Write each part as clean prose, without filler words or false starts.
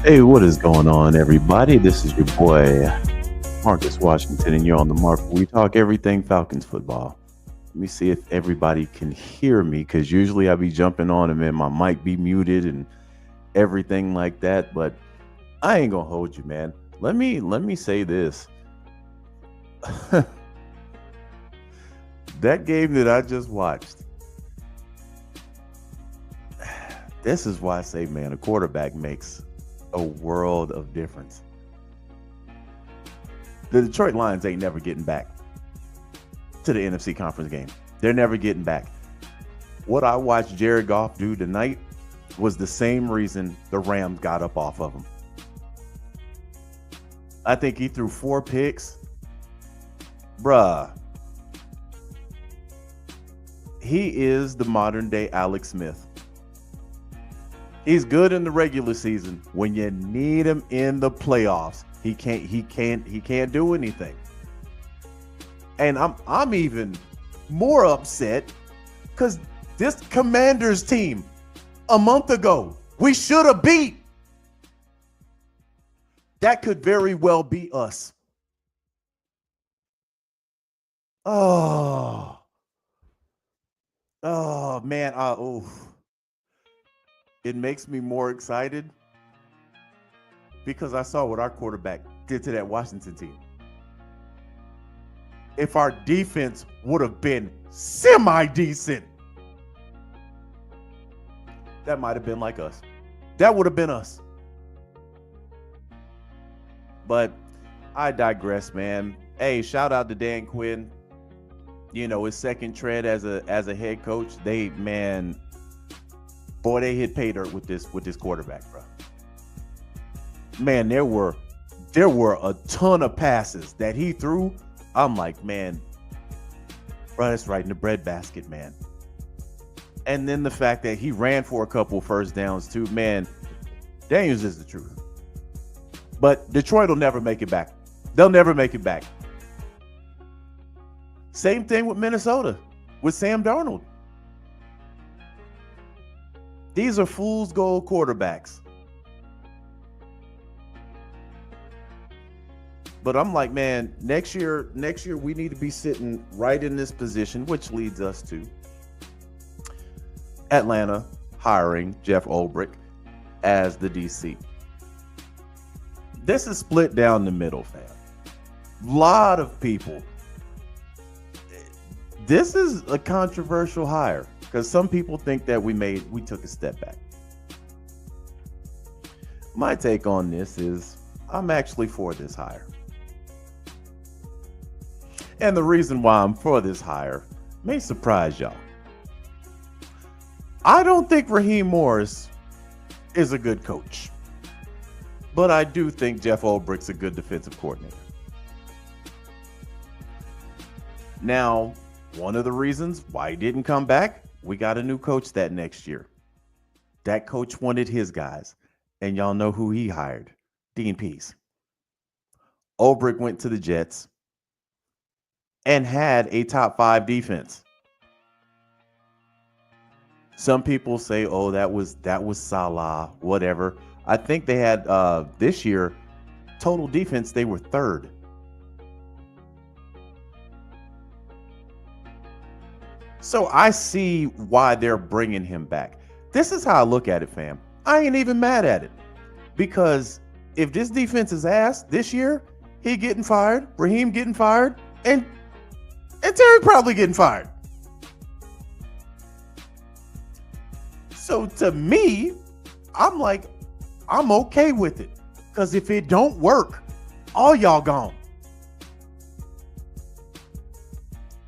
Hey, what is going on, everybody? This is your boy, Marcus Washington, and you're on the mark. We talk everything Falcons football. Let me see if everybody can hear me, because usually I be jumping on and man, my mic be muted and everything like that. But I ain't gonna hold you, man. Let me say this. That game that I just watched. This is why I say, man, a quarterback makes a world of difference. The Detroit Lions ain't never getting back to the NFC Conference game. They're never getting back. What I watched Jared Goff do tonight was the same reason the Rams got up off of him. I think he threw 4 picks. Bruh. He is the modern day Alex Smith. He's good in the regular season. When you need him in the playoffs, he can't do anything. And I'm even more upset because this Commanders team a month ago, we should have beat. That could very well be us. Oh man, it makes me more excited because I saw what our quarterback did to that Washington team. If our defense would have been semi-decent, that might have been like us. That would have been us. But I digress, man. Hey, shout out to Dan Quinn. You know, his second tread as a head coach. They hit pay dirt with this quarterback, bro. Man, there were a ton of passes that he threw. I'm like, man, bro, that's right in the breadbasket, man. And then the fact that he ran for a couple first downs too, man. Daniels is the truth. But Detroit will never make it back. They'll never make it back. Same thing with Minnesota, with Sam Darnold. These are fool's gold quarterbacks. But I'm like, man, next year we need to be sitting right in this position, which leads us to Atlanta hiring Jeff Ulbrich as the DC. This is split down the middle, fam. Lot of people. This is a controversial hire because some people think that we took a step back. My take on this is I'm actually for this hire. And the reason why I'm for this hire may surprise y'all. I don't think Raheem Morris is a good coach, but I do think Jeff Ulbrich's a good defensive coordinator. Now, one of the reasons why he didn't come back, we got a new coach that next year. That coach wanted his guys, and y'all know who he hired, Dean Pease. Ulbrich went to the Jets and had a top 5 defense. Some people say, oh, that was Salah, whatever. I think they had this year, total defense, they were 3rd. So I see why they're bringing him back. This is how I look at it, fam. I ain't even mad at it. Because if this defense is ass this year, he getting fired, Raheem getting fired, and Terry probably getting fired. So to me, I'm like, I'm okay with it. Because if it don't work, all y'all gone.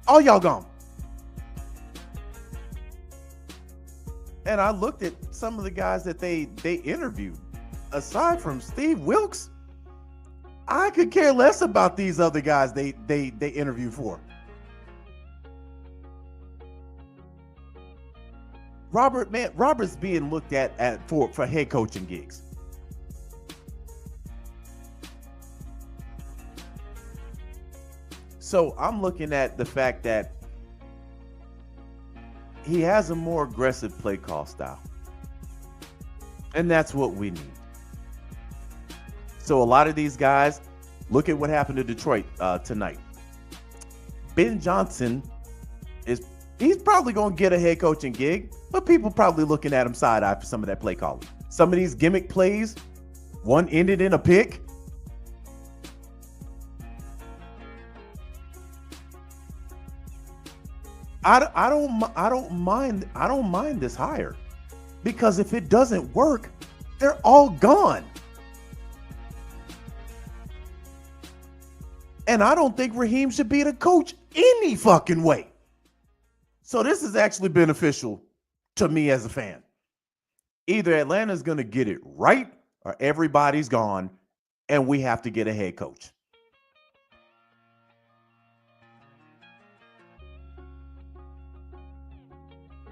All y'all gone. And I looked at some of the guys that they interviewed. Aside from Steve Wilkes, I could care less about these other guys they interviewed for. Robert's being looked at for head coaching gigs. So I'm looking at the fact that he has a more aggressive play call style. And that's what we need. So a lot of these guys, look at what happened to Detroit tonight. Ben Johnson he's probably going to get a head coaching gig, but people probably looking at him side eye for some of that play calling. Some of these gimmick plays, one ended in a pick. I don't mind this hire, because if it doesn't work, they're all gone. And I don't think Raheem should be the coach any fucking way. So this is actually beneficial to me as a fan. Either Atlanta's going to get it right or everybody's gone and we have to get a head coach.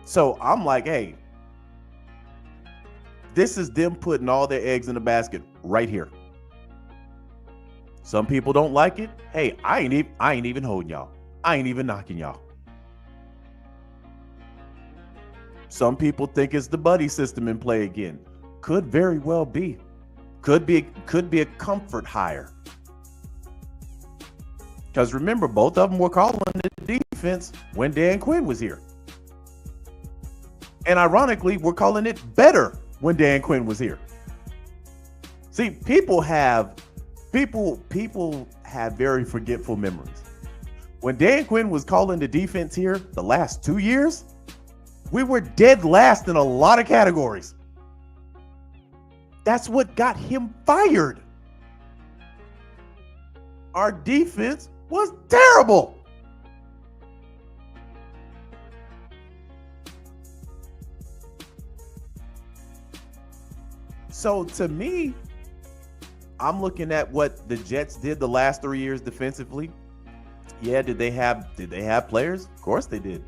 So I'm like, hey, this is them putting all their eggs in the basket right here. Some people don't like it. Hey, I ain't even holding y'all. I ain't even knocking y'all. Some people think it's the buddy system in play again. Could very well be. Could be a comfort hire. Because remember, both of them were calling the defense when Dan Quinn was here. And ironically, we're calling it better when Dan Quinn was here. See, people have very forgetful memories. When Dan Quinn was calling the defense here the last 2 years, we were dead last in a lot of categories. That's what got him fired. Our defense was terrible. So to me, I'm looking at what the Jets did the last 3 years defensively. Yeah, did they have players? Of course they did.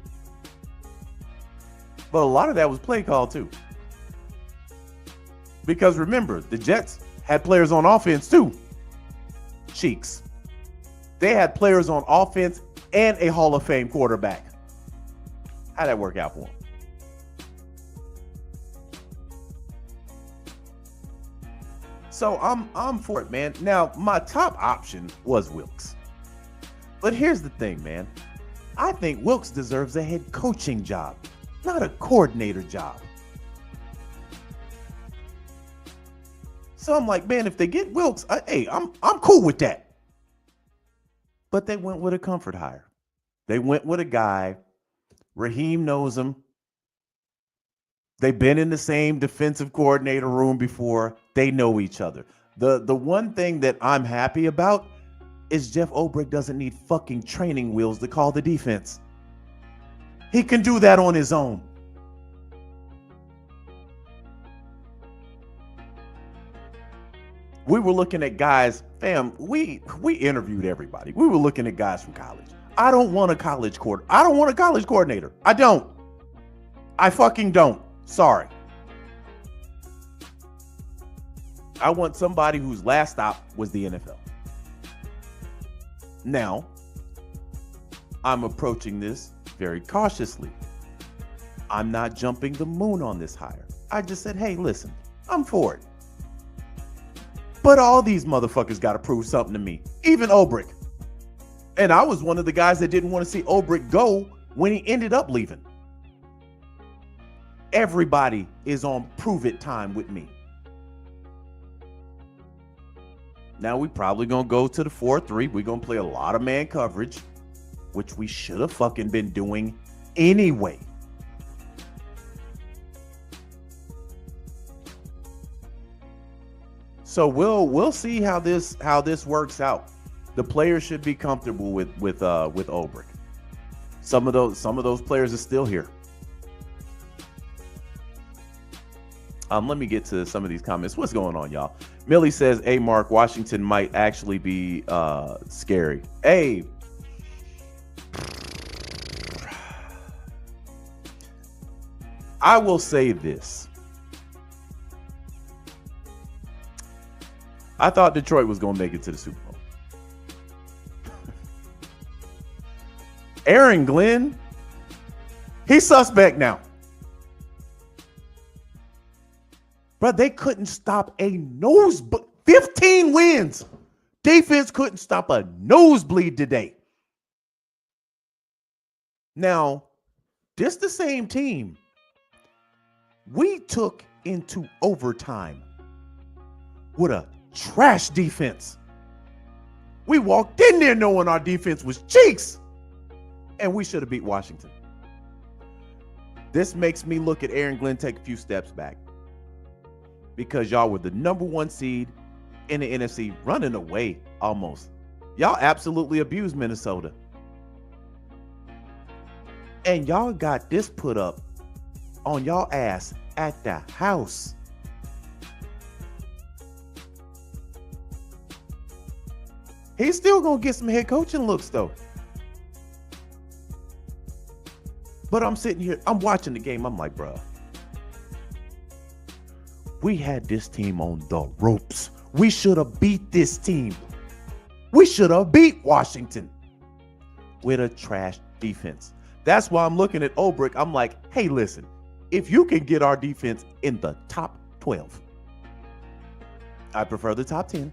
But a lot of that was play call too. Because remember, the Jets had players on offense too. Cheeks. They had players on offense and a Hall of Fame quarterback. How'd that work out for them? So I'm for it, man. Now, my top option was Wilks. But here's the thing, man. I think Wilks deserves a head coaching job, not a coordinator job. So I'm like, man, if they get Wilks, hey, I'm cool with that. But they went with a comfort hire. They went with a guy. Raheem knows him. They've been in the same defensive coordinator room before. They know each other. The one thing that I'm happy about is Jeff Ulbrich doesn't need fucking training wheels to call the defense. He can do that on his own. We were looking at guys, fam, we interviewed everybody. We were looking at guys from college. I don't want a college coordinator. I don't. I fucking don't. Sorry. I want somebody whose last stop was the NFL. Now, I'm approaching this very cautiously. I'm not jumping the moon on this hire. I just said, hey, listen, I'm for it. But all these motherfuckers got to prove something to me, even Ulbrich. And I was one of the guys that didn't want to see Ulbrich go when he ended up leaving. Everybody is on prove it time with me. Now we probably gonna go to the 4-3. We're gonna play a lot of man coverage, which we should have fucking been doing anyway. So we'll see how this works out. The players should be comfortable with Ulbrich. Some of those players are still here. Let me get to some of these comments. What's going on, y'all? Millie says, hey, Mark, Washington might actually be scary. Hey. I will say this. I thought Detroit was going to make it to the Super Bowl. Aaron Glenn, he's suspect now. But they couldn't stop a nosebleed. 15 wins. Defense couldn't stop a nosebleed today. Now, this the same team we took into overtime with a trash defense. We walked in there knowing our defense was cheeks, and we should have beat Washington. This makes me look at Aaron Glenn take a few steps back, because y'all were the number 1 seed in the NFC, running away almost. Y'all absolutely abused Minnesota. And y'all got this put up on y'all ass at the house. He's still going to get some head coaching looks, though. But I'm sitting here, I'm watching the game. I'm like, bro, we had this team on the ropes. We should have beat this team. We should have beat Washington with a trash defense. That's why I'm looking at Ulbrich. I'm like, hey, listen, if you can get our defense in the top 12, I prefer the top 10.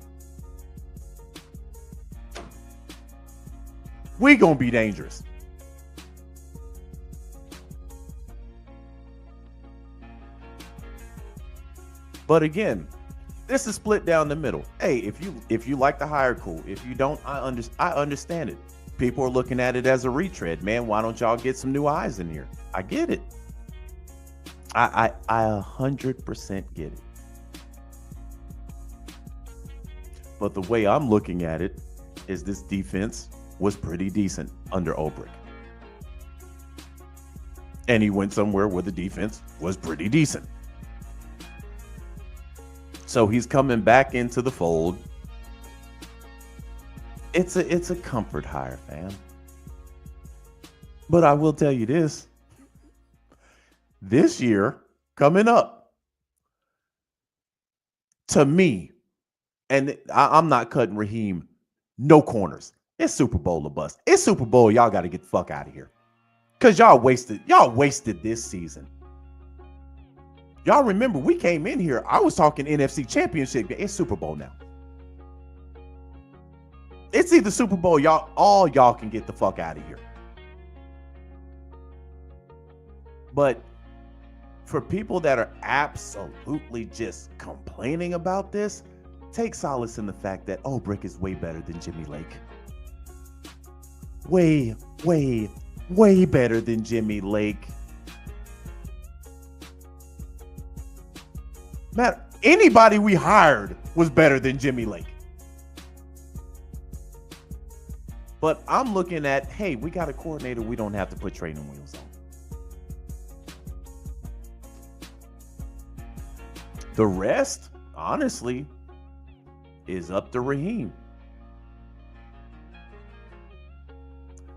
We gonna be dangerous. But again, this is split down the middle. Hey, if you like the hire, cool. If you don't, I understand it. People are looking at it as a retread. Man, why don't y'all get some new eyes in here? I get it. I 100% get it. But the way I'm looking at it is this defense was pretty decent under Ulbrich. And he went somewhere where the defense was pretty decent. So he's coming back into the fold. It's a comfort hire, fam. But I will tell you this. This year, coming up, to me, and I'm not cutting Raheem no corners. It's Super Bowl or bust. It's Super Bowl. Y'all got to get the fuck out of here. Because y'all wasted this season. Y'all remember, we came in here, I was talking NFC Championship. It's Super Bowl now. It's either Super Bowl, y'all can get the fuck out of here. But for people that are absolutely just complaining about this, take solace in the fact that Ulbrich is way better than Jimmy Lake. Way, way, way better than Jimmy Lake. Man, anybody we hired was better than Jimmy Lake. But I'm looking at, hey, we got a coordinator we don't have to put training wheels on. The rest, honestly, is up to Raheem.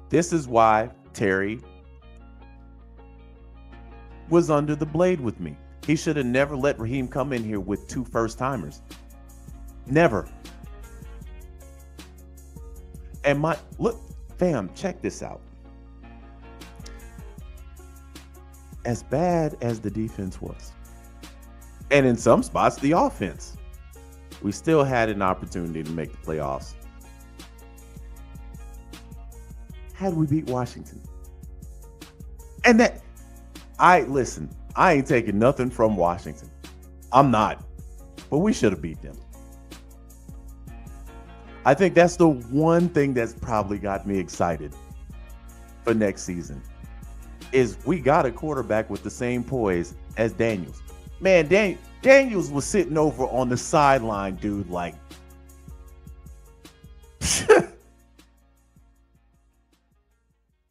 This is why Terry was under the blade with me. He should have never let Raheem come in here with 2 first-timers. Never. And look, fam, check this out. As bad as the defense was, and in some spots the offense, we still had an opportunity to make the playoffs. Had we beat Washington. And that, I ain't taking nothing from Washington. I'm not. But we should have beat them. I think that's the one thing that's probably got me excited for next season, is we got a quarterback with the same poise as Daniels. Man, Daniels was sitting over on the sideline, dude, like,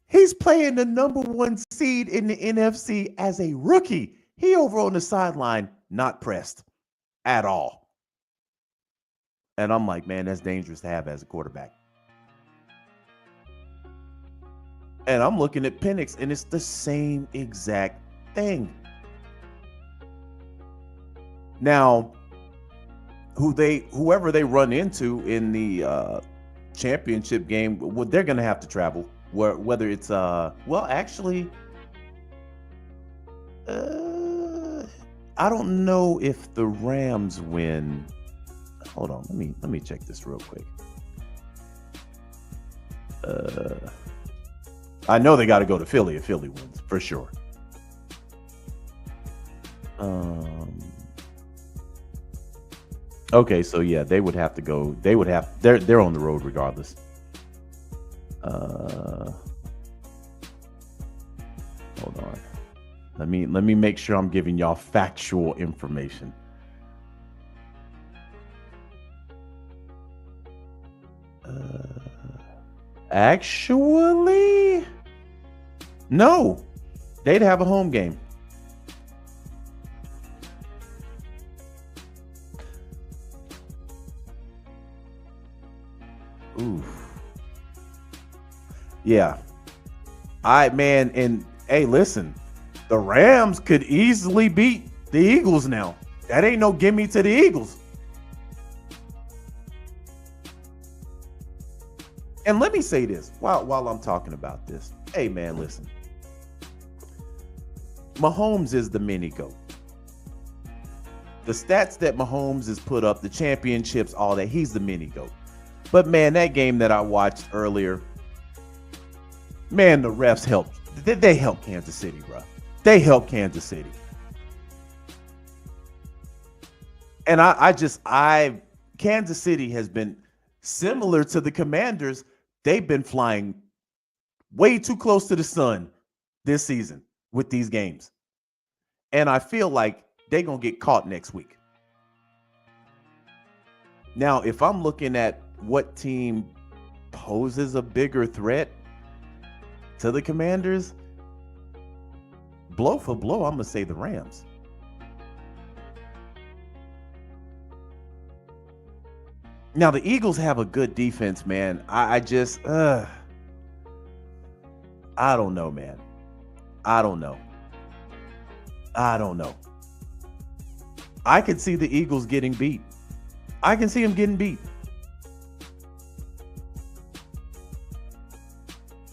he's playing the number 1 seed in the NFC as a rookie. He over on the sideline, not pressed at all. And I'm like, man, that's dangerous to have as a quarterback. And I'm looking at Penix, and it's the same exact thing. Now, whoever they run into in the championship game, well, they're going to have to travel. Whether it's I don't know if the Rams win. hold on. Let me check this real quick. I know they got to go to Philly if Philly wins for sure. Okay, so yeah, they would have to go. They're on the road regardless. Hold on. Let me make sure I'm giving y'all factual information. Actually, no. They'd have a home game. Oof. Yeah. Man, and hey, listen, the Rams could easily beat the Eagles now. That ain't no gimme to the Eagles. And let me say this while I'm talking about this. Hey, man, listen. Mahomes is the mini GOAT. The stats that Mahomes has put up, the championships, all that, he's the mini GOAT. But, man, that game that I watched earlier, man, the refs helped. They helped Kansas City, bro. They helped Kansas City. And Kansas City has been similar to the Commanders. They've been flying way too close to the sun this season with these games. And I feel like they're going to get caught next week. Now, if I'm looking at what team poses a bigger threat to the Commanders, blow for blow, I'm going to say the Rams. Now, the Eagles have a good defense, man. I don't know, man. I don't know. I could see the Eagles getting beat. I can see them getting beat.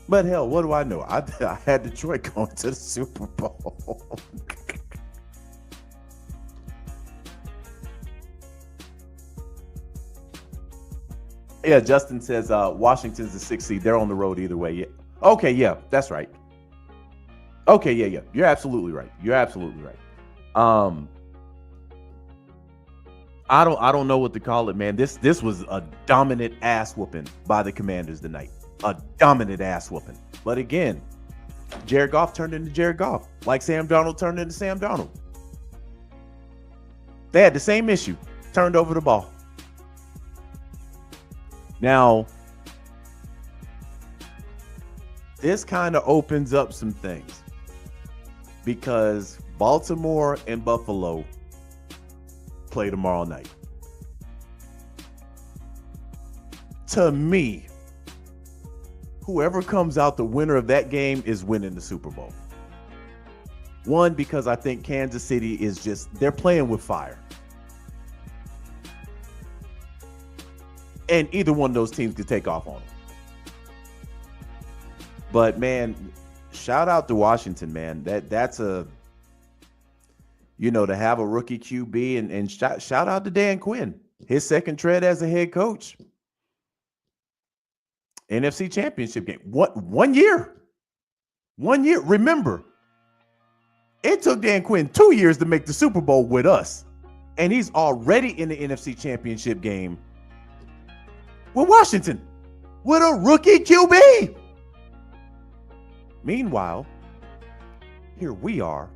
But hell, what do I know? I had Detroit going to the Super Bowl. Yeah, Justin says Washington's the 6th seed. They're on the road either way. Yeah. Okay, yeah, that's right. Okay, yeah. You're absolutely right. I don't know what to call it, man. This was a dominant ass whooping by the Commanders tonight. A dominant ass whooping. But again, Jared Goff turned into Jared Goff, like Sam Darnold turned into Sam Darnold. They had the same issue. Turned over the ball. Now, this kind of opens up some things because Baltimore and Buffalo play tomorrow night. To me, whoever comes out the winner of that game is winning the Super Bowl. One, because I think Kansas City is they're playing with fire. And either one of those teams could take off on them. But, man, shout out to Washington, man. That's to have a rookie QB and shout out to Dan Quinn. His second tread as a head coach. NFC Championship game. One year. Remember, it took Dan Quinn 2 years to make the Super Bowl with us. And he's already in the NFC Championship game with Washington, with a rookie QB. Meanwhile, here we are,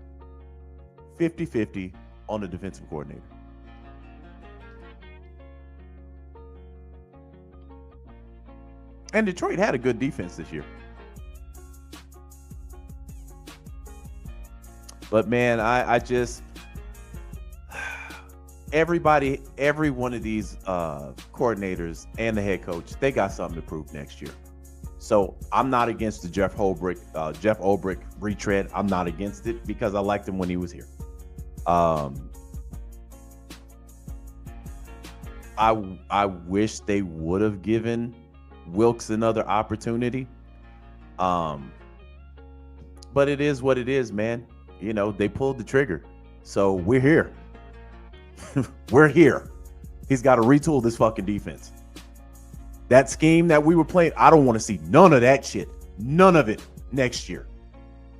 50-50 on the defensive coordinator. And Detroit had a good defense this year. But, man, I just... every one of these coordinators and the head coach, they got something to prove next year. So I'm not against the Jeff Ulbrich retread. I'm not against it because I liked him when he was here. I wish they would have given Wilkes another opportunity. But it is what it is, man. They pulled the trigger. So we're here. We're here. He's got to retool this fucking defense. That scheme that we were playing, I don't want to see none of that shit. None of it next year.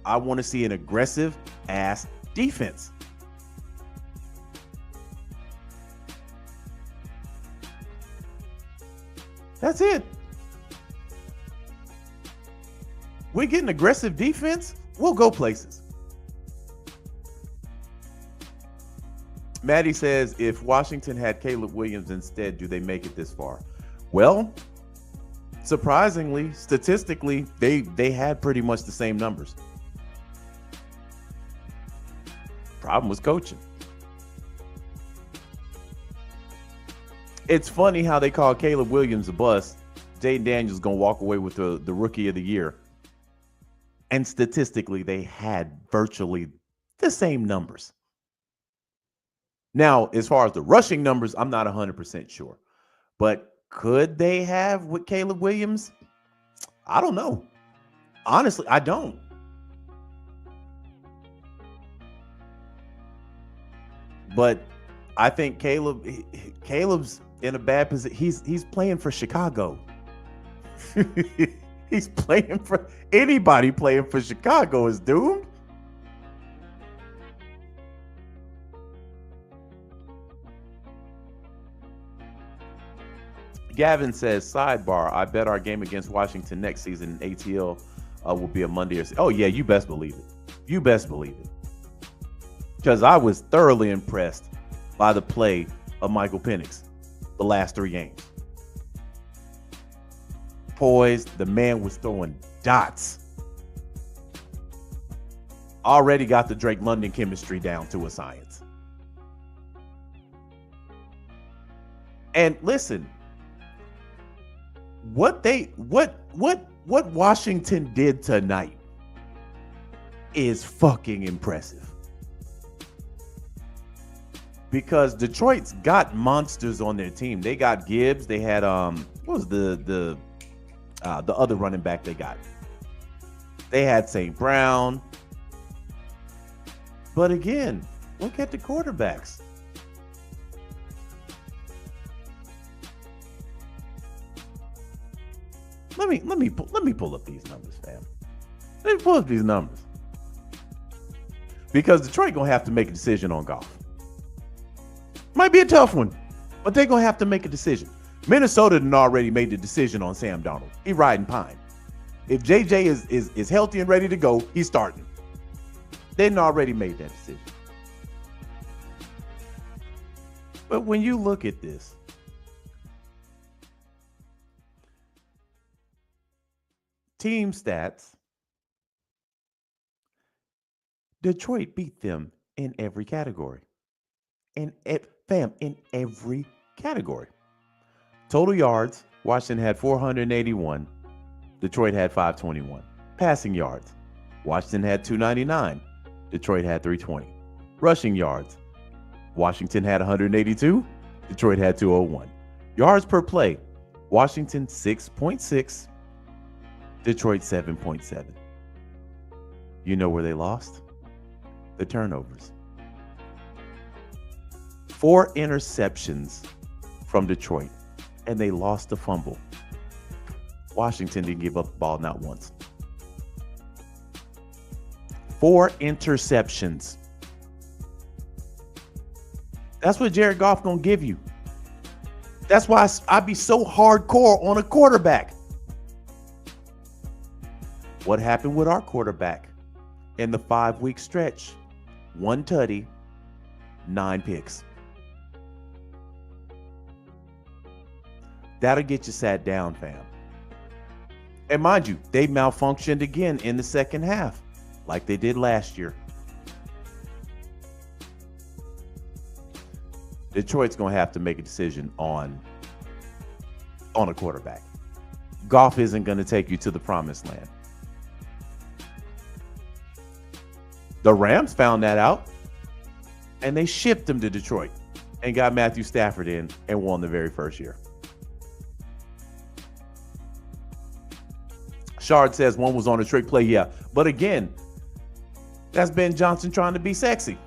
I want to see an aggressive ass defense. That's it. We get an aggressive defense, we'll go places. Maddie says, if Washington had Caleb Williams instead, do they make it this far? Well, surprisingly, statistically, they had pretty much the same numbers. Problem was coaching. It's funny how they call Caleb Williams a bust. Jaden Daniels going to walk away with the rookie of the year. And statistically, they had virtually the same numbers. Now, as far as the rushing numbers, I'm not 100% sure. But could they have with Caleb Williams? I don't know. Honestly, I don't. But I think Caleb's in a bad position. He's playing for Chicago. He's playing for anybody playing for Chicago is doomed. Gavin says, sidebar, I bet our game against Washington next season in ATL will be a Monday. Oh, yeah, you best believe it. You best believe it. Because I was thoroughly impressed by the play of Michael Penix the last 3 games. Poised, the man was throwing dots. Already got the Drake London chemistry down to a science. And listen, what Washington did tonight is fucking impressive. Because Detroit's got monsters on their team. They got Gibbs. They had what was the other running back they got? They had St. Brown. But again, look at the quarterbacks. Let me pull up these numbers, fam. Let me pull up these numbers. Because Detroit gonna have to make a decision on Goff. Might be a tough one, but they're gonna have to make a decision. Minnesota done already made the decision on Sam Darnold. He riding pine. If JJ is healthy and ready to go, he's starting. They done already made that decision. But when you look at this, team stats, Detroit beat them in every category. In every category. Total yards, Washington had 481. Detroit had 521. Passing yards, Washington had 299. Detroit had 320. Rushing yards, Washington had 182. Detroit had 201. Yards per play, Washington 6.6. Detroit 7.7. You know where they lost? The turnovers. 4 interceptions from Detroit, and they lost the fumble. Washington didn't give up the ball not once. 4 interceptions. That's what Jared Goff gonna give you. That's why I be so hardcore on a quarterback. What happened with our quarterback in the 5-week stretch? 1 tutty, 9 picks. That'll get you sat down, fam. And mind you, they malfunctioned again in the second half, like they did last year. Detroit's going to have to make a decision on a quarterback. Goff isn't going to take you to the promised land. The Rams found that out, and they shipped him to Detroit and got Matthew Stafford in and won the very first year. Shard says one was on a trick play. Yeah. But again, that's Ben Johnson trying to be sexy.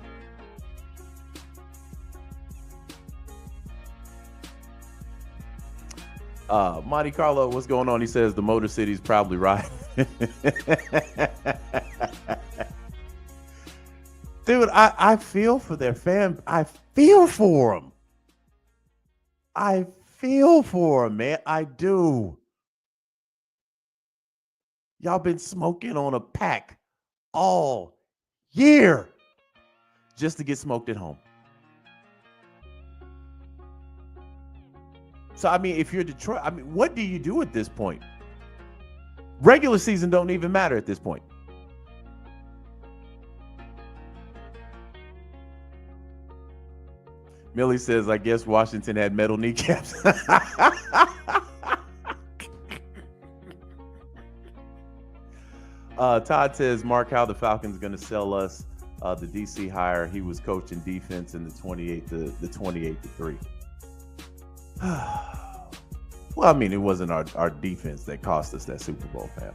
Monte Carlo, what's going on? He says the Motor City's probably right. Dude, I feel for their fan. I feel for them. I feel for them, man. I do. Y'all been smoking on a pack all year just to get smoked at home. So, I mean, if you're Detroit, I mean, what do you do at this point? Regular season don't even matter at this point. Millie says, I guess Washington had metal kneecaps. Todd says, Mark, how the Falcons going to sell us the DC hire? He was coaching defense in the 28-3. Well, I mean, it wasn't our defense that cost us that Super Bowl, fam.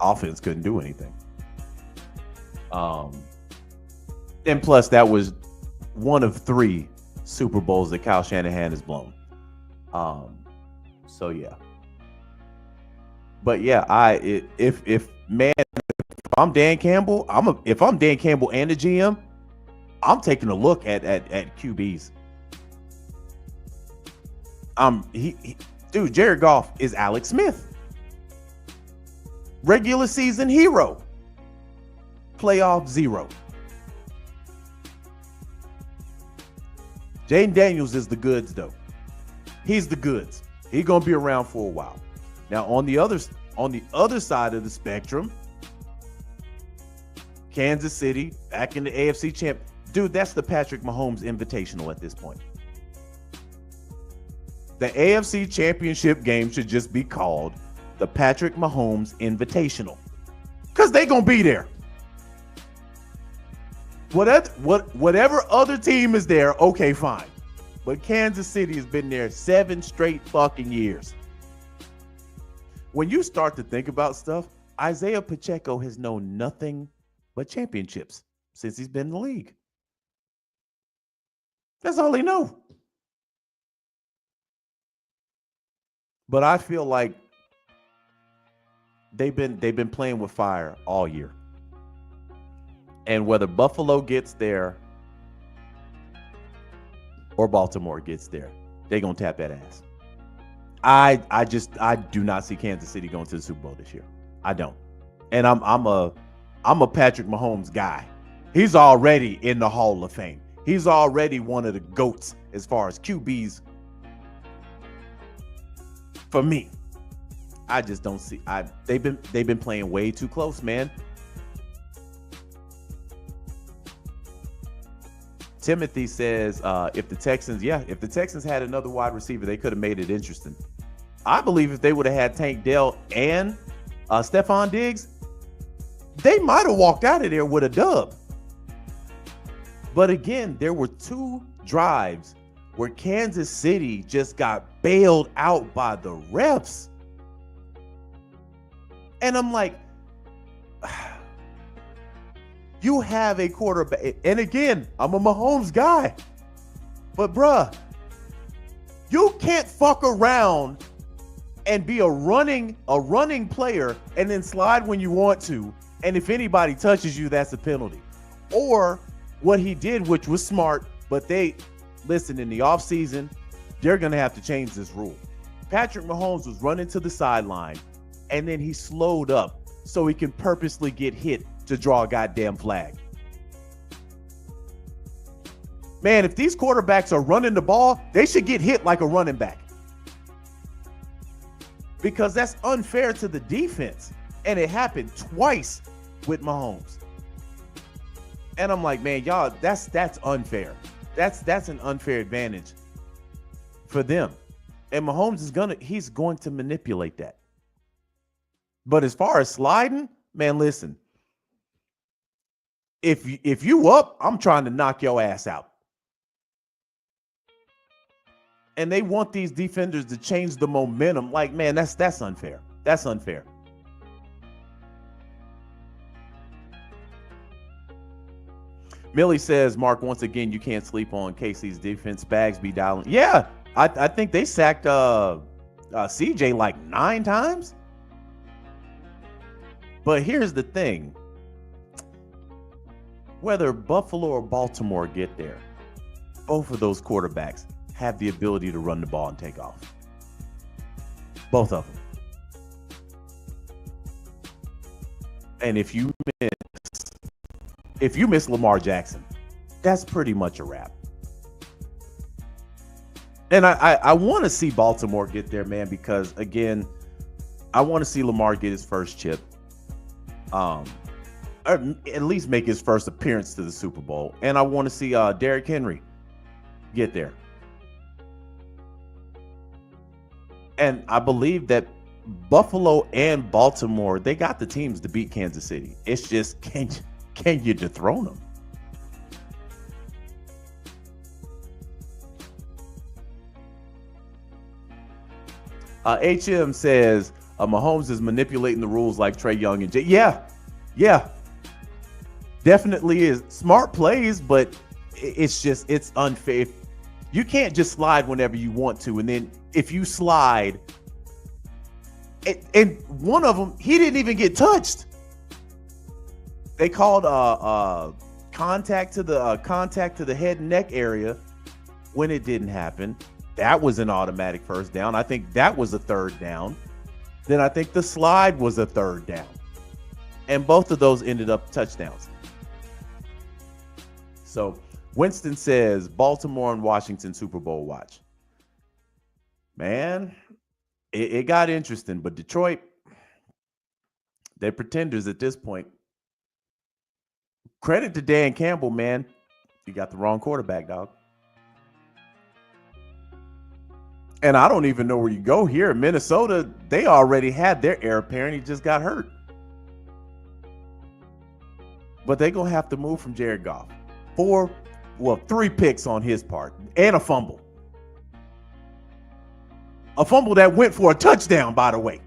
Offense couldn't do anything. And plus, that was one of 3 Super Bowls that Kyle Shanahan has blown. So yeah. But yeah, if I'm Dan Campbell, if I'm Dan Campbell and the GM, I'm taking a look at QBs. Dude, Jared Goff is Alex Smith. Regular season hero. Playoff 0. Jaden Daniels is the goods, though. He's the goods. He's gonna be around for a while. Now, on the other side of the spectrum, Kansas City back in the AFC champ. Dude, that's the Patrick Mahomes Invitational at this point. The AFC Championship game should just be called the Patrick Mahomes Invitational, because they're gonna be there. Whatever other team is there, okay, fine. But Kansas City has been there 7 straight fucking years. When you start to think about stuff, Isaiah Pacheco has known nothing but championships since he's been in the league. That's all he knows. But I feel like they've been playing with fire all year. And whether Buffalo gets there or Baltimore gets there, they're going to tap that ass. I do not see Kansas City going to the Super Bowl this year. I don't. And I'm a Patrick Mahomes guy. He's already in the Hall of Fame. He's already one of the GOATs as far as QBs. For me, I just don't see. They've been playing way too close, man. Timothy says, if the Texans had another wide receiver, they could have made it interesting. I believe if they would have had Tank Dell and Stephon Diggs, they might have walked out of there with a dub. But again, there were 2 drives where Kansas City just got bailed out by the refs. And I'm like, you have a quarterback. And again, I'm a Mahomes guy. But bruh, you can't fuck around and be a running player and then slide when you want to. And if anybody touches you, that's a penalty. Or what he did, which was smart, but listen, in the offseason, they're going to have to change this rule. Patrick Mahomes was running to the sideline, and then he slowed up so he can purposely get hit to draw a goddamn flag. Man, if these quarterbacks are running the ball, they should get hit like a running back. Because that's unfair to the defense. And it happened twice with Mahomes. And I'm like, man, y'all, that's unfair. That's an unfair advantage for them. And Mahomes he's going to manipulate that. But as far as sliding, man, listen. If you up, I'm trying to knock your ass out. And they want these defenders to change the momentum. Like, man, that's unfair. That's unfair. Millie says, Mark, once again, you can't sleep on KC's defense. Spags be dialing. Yeah, I think they sacked CJ like 9 times. But here's the thing. Whether Buffalo or Baltimore get there, both of those quarterbacks have the ability to run the ball and take off. Both of them. And if you miss Lamar Jackson, that's pretty much a wrap. And I want to see Baltimore get there, man, because again, I want to see Lamar get his first chip. Or at least make his first appearance to the Super Bowl. And I want to see Derrick Henry get there. And I believe that Buffalo and Baltimore, they got the teams to beat Kansas City. It's just, can you dethrone them? HM says, Mahomes is manipulating the rules like Trae Young and Jay. Yeah, definitely is. Smart plays, but it's unfair. You can't just slide whenever you want to. And then if you slide, and one of them, he didn't even get touched. They called contact to the head and neck area when it didn't happen. That was an automatic first down. I think that was a third down. Then I think the slide was a third down. And both of those ended up touchdowns. So Winston says, Baltimore and Washington Super Bowl watch. Man, it got interesting. But Detroit, they're pretenders at this point. Credit to Dan Campbell, man. You got the wrong quarterback, dog. And I don't even know where you go here. Minnesota, they already had their heir apparent. He just got hurt. But they're going to have to move from Jared Goff. 3 picks on his part and a fumble. A fumble that went for a touchdown, by the way.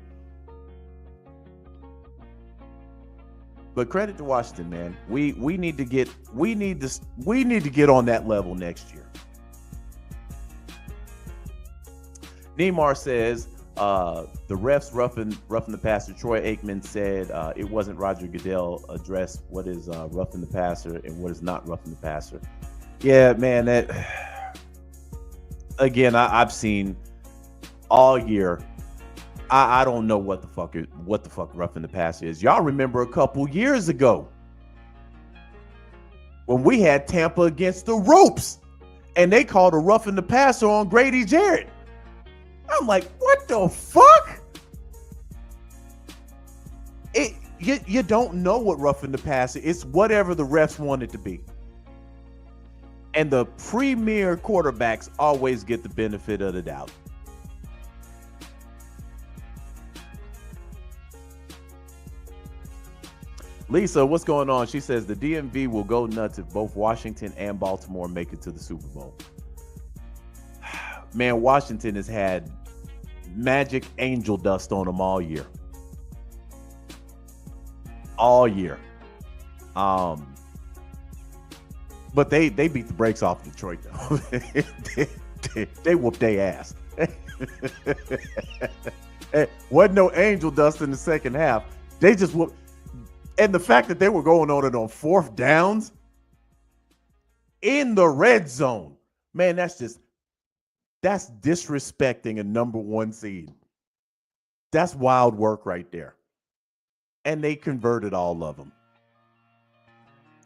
But credit to Washington, man. We need to get on that level next year. Neymar says the refs roughing the passer. Troy Aikman said it wasn't Roger Goodell addressed what is roughing the passer and what is not roughing the passer. Yeah, man. That again, I've seen all year. I don't know what the fuck roughing the passer is. Y'all remember a couple years ago when we had Tampa against the ropes and they called a roughing the passer on Grady Jarrett. I'm like, what the fuck? You don't know what roughing the passer is. It's whatever the refs want it to be. And the premier quarterbacks always get the benefit of the doubt. Lisa, what's going on? She says the DMV will go nuts if both Washington and Baltimore make it to the Super Bowl. Man, Washington has had magic angel dust on them all year. All year. But they beat the brakes off Detroit, though. they whooped their ass. Wasn't no angel dust in the second half. They just whooped. And the fact that they were going on it on 4th downs in the red zone, man, that's disrespecting a number 1 seed. That's wild work right there. And they converted all of them.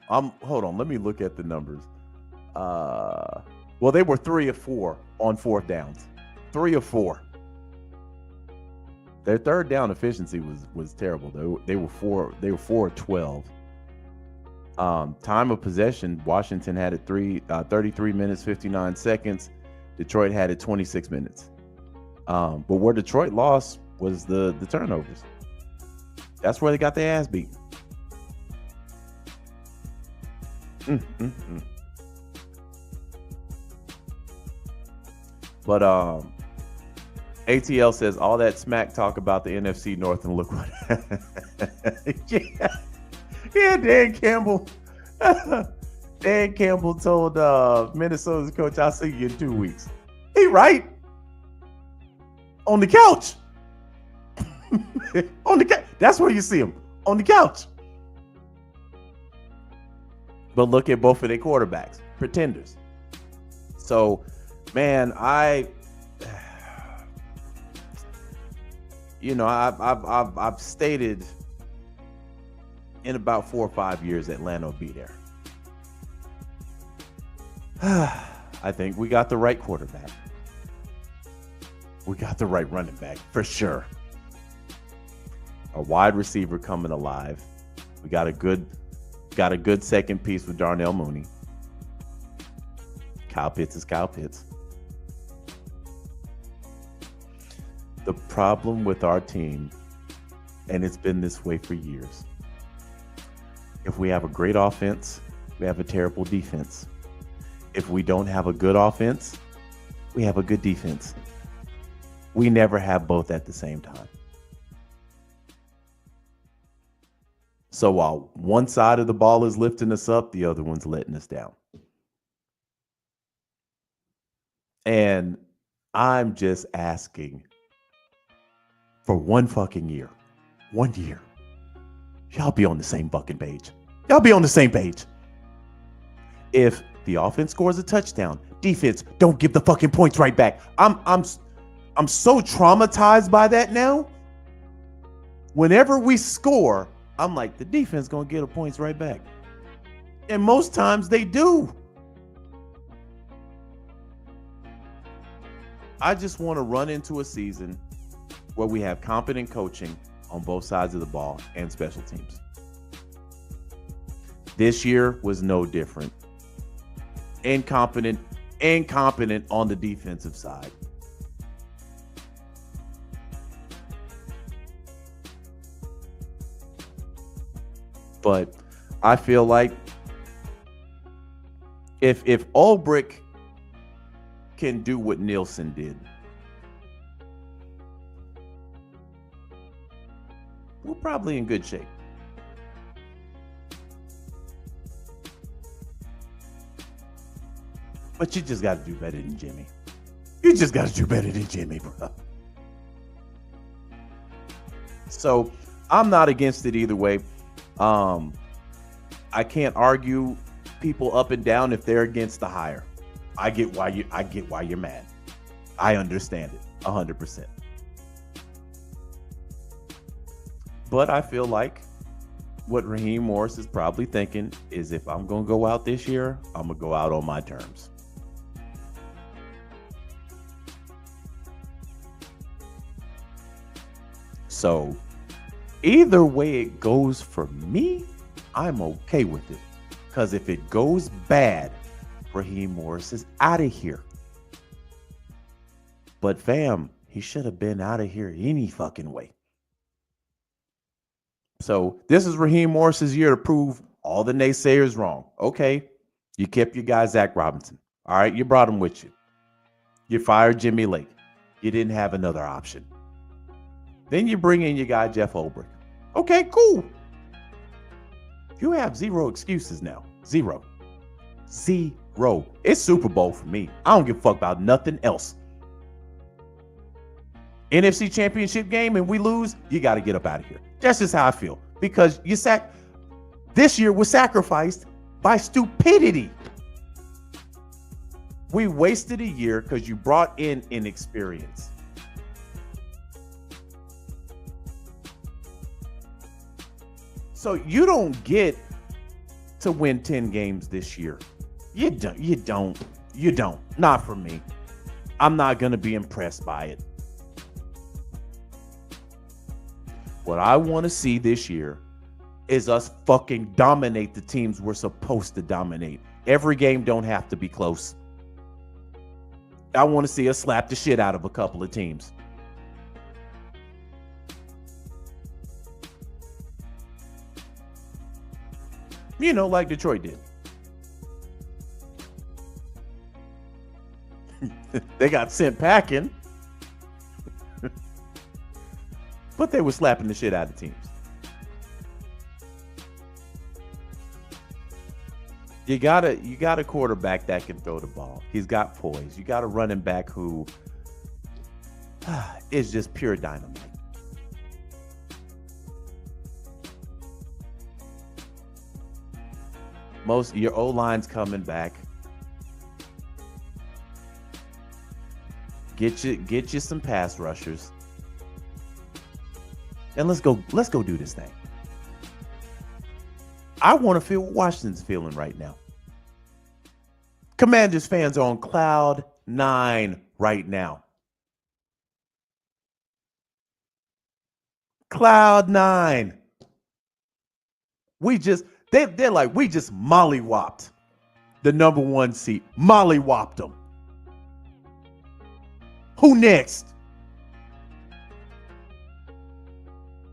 Hold on, let me look at the numbers. Well, they were 3 of 4 on 4th downs. 3 of 4. Their third down efficiency was terrible. They were 4 of 12. Time of possession, Washington had it 33 minutes 59 seconds. Detroit had it 26 minutes. But where Detroit lost was the turnovers. That's where they got their ass beat. But ATL says all that smack talk about the NFC North and look what yeah, Dan Campbell. Dan Campbell told Minnesota's coach, "I'll see you in 2 weeks." He right on the couch. On the couch. That's where you see him, on the couch. But look at both of their quarterbacks, pretenders. So, man, I've stated in about 4 or 5 years Atlanta will be there. I think we got the right quarterback. We got the right running back for sure. A wide receiver coming alive. We got a good second piece with Darnell Mooney. Kyle Pitts is Kyle Pitts. The problem with our team, and it's been this way for years, if we have a great offense, we have a terrible defense. If we don't have a good offense, we have a good defense. We never have both at the same time. So while one side of the ball is lifting us up, the other one's letting us down. And I'm just asking for one fucking year. 1 year. Y'all be on the same fucking page. Y'all be on the same page. If the offense scores a touchdown, defense don't give the fucking points right back. I'm so traumatized by that now. Whenever we score, I'm like, the defense gonna get the points right back. And most times they do. I just want to run into a season where we have competent coaching on both sides of the ball and special teams. This year was no different. Incompetent on the defensive side. But I feel like if Ulbrich can do what Nielsen did, we're probably in good shape. But you just got to do better than Jimmy. You just got to do better than Jimmy, bro. So I'm not against it either way. I can't argue people up and down if they're against the hire. I get why you're mad. I understand it 100%. But I feel like what Raheem Morris is probably thinking is, if I'm going to go out this year, I'm going to go out on my terms. So either way it goes for me, I'm okay with it. Because if it goes bad, Raheem Morris is out of here. But fam, he should have been out of here any fucking way. So this is Raheem Morris's year to prove all the naysayers wrong. Okay, you kept your guy Zach Robinson. All right, you brought him with you. You fired Jimmy Lake. You didn't have another option. Then you bring in your guy Jeff Ulbrich. Okay, cool. You have zero excuses now. Zero. It's Super Bowl for me. I don't give a fuck about nothing else. NFC Championship game and we lose, you got to get up out of here. That's just how I feel. Because this year was sacrificed by stupidity. We wasted a year because you brought in inexperience. So you don't get to win 10 games this year. You don't. Not for me. I'm not going to be impressed by it. What I want to see this year is us fucking dominate the teams we're supposed to dominate. Every game don't have to be close. I want to see us slap the shit out of a couple of teams. You know, like Detroit did. They got sent packing. But they were slapping the shit out of teams. You got a quarterback that can throw the ball. He's got poise. You got a running back who is just pure dynamite. Most your O-line's coming back. Get you some pass rushers. And let's go do this thing. I want to feel what Washington's feeling right now. Commanders fans are on cloud 9 right now. Cloud 9. They're like, we just mollywopped the number 1 seed. Mollywopped them. Who next?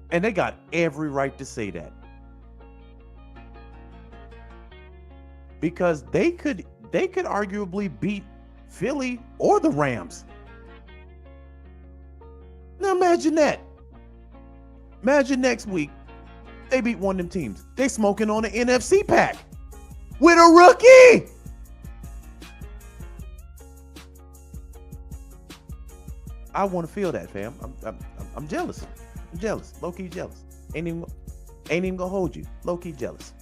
And they got every right to say that. Because they could arguably beat Philly or the Rams. Now imagine that. Imagine next week they beat one of them teams. They smoking on the NFC pack with a rookie. I want to feel that, fam. I'm jealous. I'm jealous. Low key jealous. Ain't even gonna hold you. Low key jealous.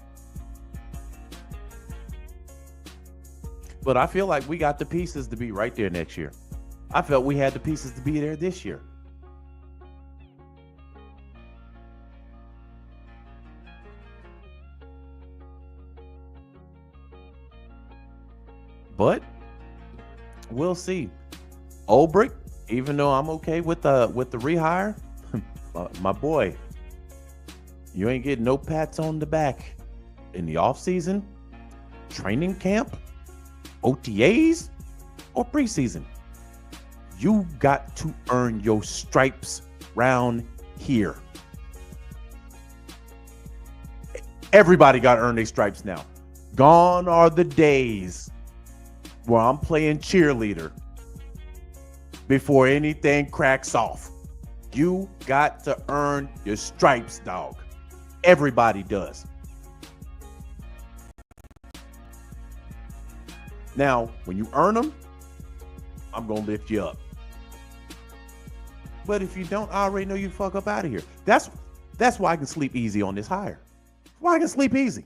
But I feel like we got the pieces to be right there next year. I felt we had the pieces to be there this year. But we'll see. Ulbrich, even though I'm okay with the rehire, my boy, you ain't getting no pats on the back in the offseason, training camp, OTAs, or preseason. You got to earn your stripes round here. Everybody got to earn their stripes now. Gone are the days where I'm playing cheerleader before anything cracks off. You got to earn your stripes, dog. Everybody does. Now, when you earn them, I'm going to lift you up. But if you don't, I already know you fuck up out of here. That's why I can sleep easy on this hire. That's why I can sleep easy.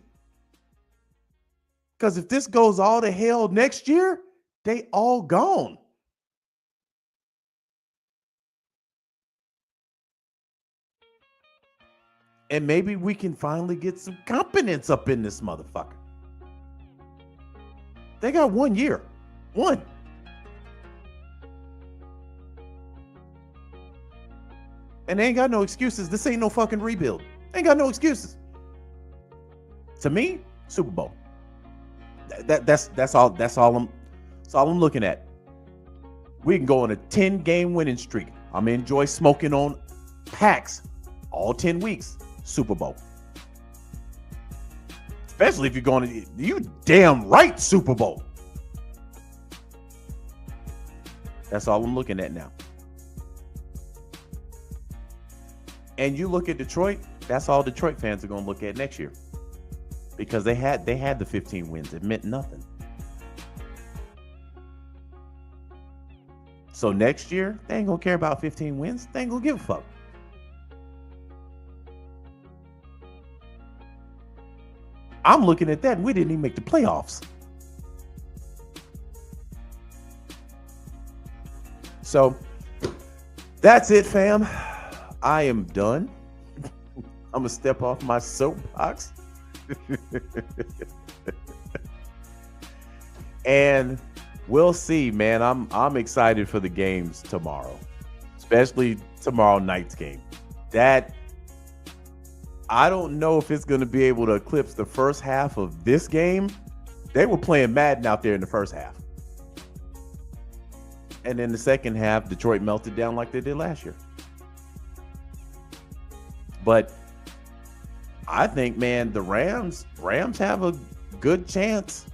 Because if this goes all to hell next year, they all gone. And maybe we can finally get some confidence up in this motherfucker. They got 1 year. One. And they ain't got no excuses. This ain't no fucking rebuild. They ain't got no excuses. To me, Super Bowl. That's all I'm looking at. We can go on a 10-game winning streak. I'm gonna enjoy smoking on packs all 10 weeks. Super Bowl. Especially if you're going to, you damn right, Super Bowl. That's all I'm looking at now. And you look at Detroit, that's all Detroit fans are going to look at next year. Because they had the 15 wins. It meant nothing. So next year, they ain't going to care about 15 wins. They ain't going to give a fuck. I'm looking at that and we didn't even make the playoffs. So that's it, fam. I am done. I'm gonna step off my soapbox. And we'll see, man. I'm excited for the games tomorrow, especially tomorrow night's game. That I don't know if it's going to be able to eclipse the first half of this game. They were playing Madden out there in the first half. And in the second half, Detroit melted down like they did last year. But I think, man, the Rams have a good chance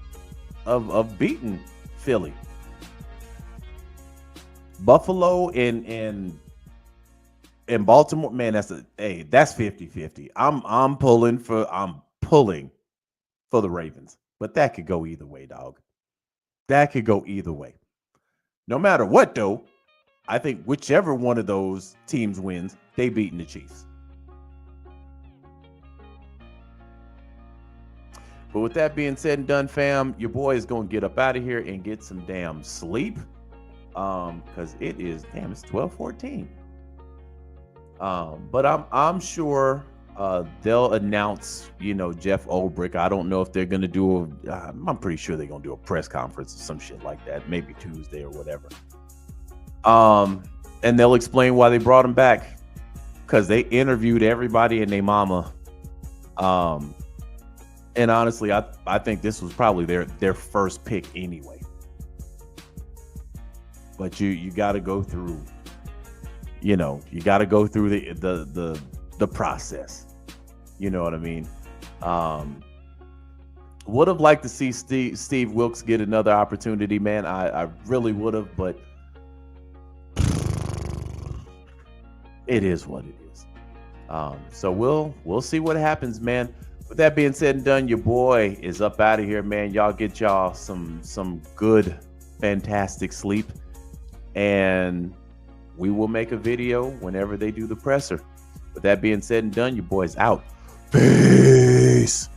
of beating Philly. Buffalo and Baltimore, man, that's 50-50. I'm pulling for the Ravens. But that could go either way, dog. That could go either way. No matter what, though, I think whichever one of those teams wins, they beating the Chiefs. But with that being said and done, fam, your boy is going to get up out of here and get some damn sleep. Because it is, it's 12:14. But I'm sure they'll announce, Jeff Ulbrich. I don't know if they're gonna do I'm pretty sure they're gonna do a press conference or some shit like that, maybe Tuesday or whatever. And they'll explain why they brought him back, because they interviewed everybody and their mama. And honestly, I think this was probably their first pick anyway. But you got to go through, you got to go through the process. You know what I mean? Would have liked to see Steve Wilkes get another opportunity, man. I really would have, but it is what it is. So we'll see what happens, man. With that being said and done, your boy is up out of here, man. Y'all get y'all some good, fantastic sleep. And we will make a video whenever they do the presser. With that being said and done, your boy's out. Peace.